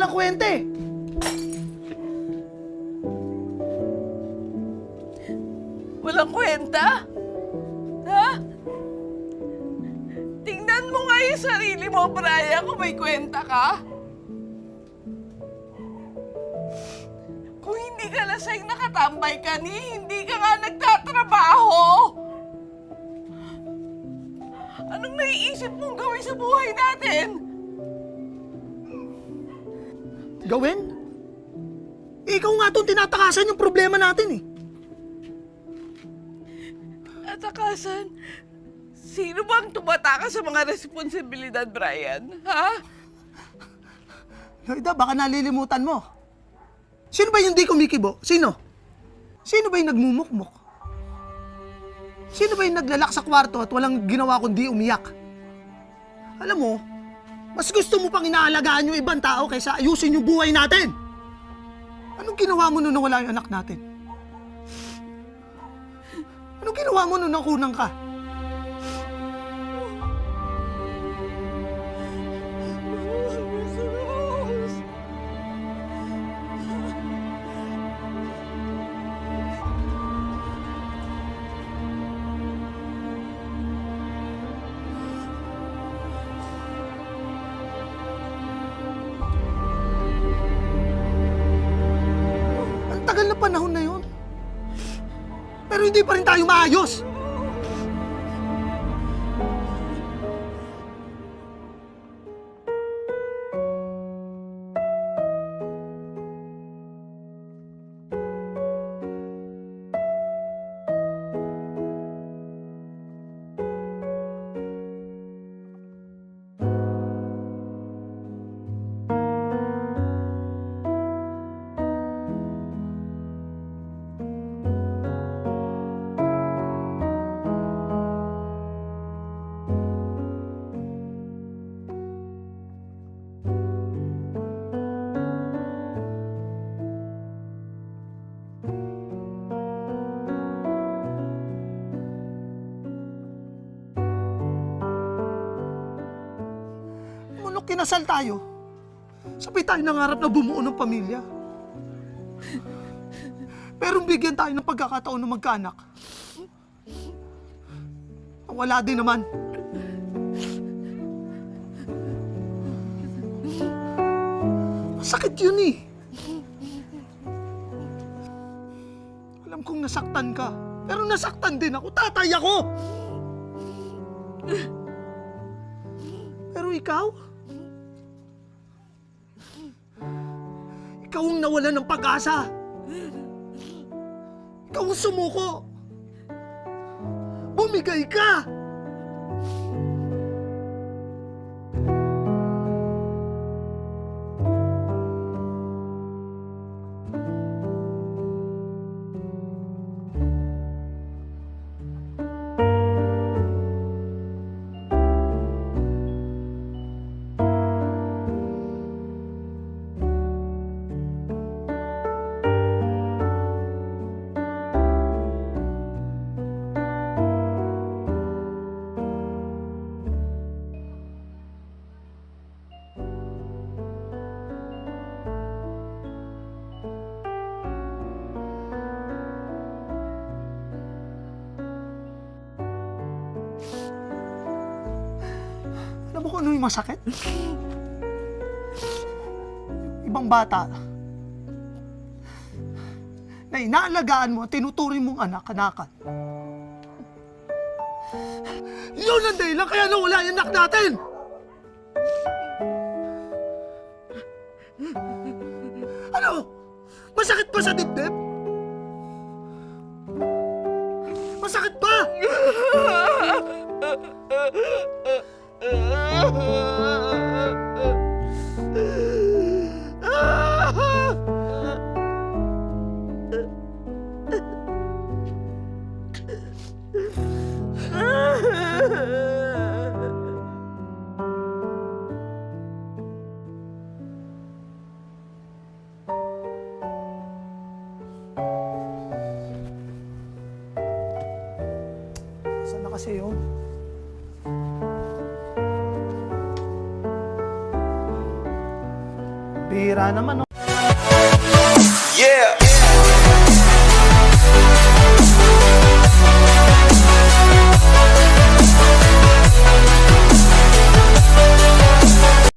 Walang kwenta eh. Walang kwenta? Ha? Tingnan mo nga yung sarili mo, Brian, kung may kwenta ka. Kung hindi ka lasing nakatambay ka hindi ka nga nagtatrabaho. Anong naiisip mong gawin sa buhay natin? Gawin? Ikaw nga itong tinatakasan yung problema natin eh. Atakasan, sino bang tumataka sa mga responsibilidad, Brian? Ha? Lloyda, baka nalilimutan mo. Sino ba yung di kumikibo? Sino? Sino ba yung nagmumukmok? Sino ba yung naglalak sa kwarto at walang ginawa kundi umiyak? Alam mo, mas gusto mo pang inaalagaan yung ibang tao kaysa ayusin yung buhay natin. Anong ginawa mo nung nawala yung anak natin? Anong ginawa mo nung nakunang ka? Ang tagal na panahon na yun. Pero hindi pa rin tayo maayos. Nung kinasal tayo, sabay tayo nangarap na bumuo ng pamilya. Pero bigyan tayo ng pagkakataon na magkaanak. Wala din naman. Masakit yun eh. Alam kong nasaktan ka, pero nasaktan din ako. Tatay ako! Pero ikaw? Ikaw ang nawalan ng pag-asa. Ikaw ang sumuko. Bumigay ka! Alam mo kung ano yung masakit? Ibang bata na inaalagaan mo at tinuturing mong anak-anakan. Yun ang dahilan kaya nawala yung anak natin! Ano? Masakit ba sa dibdib? Masakit ba? Saan na kasi yun? B. Bira naman, no? Yeah.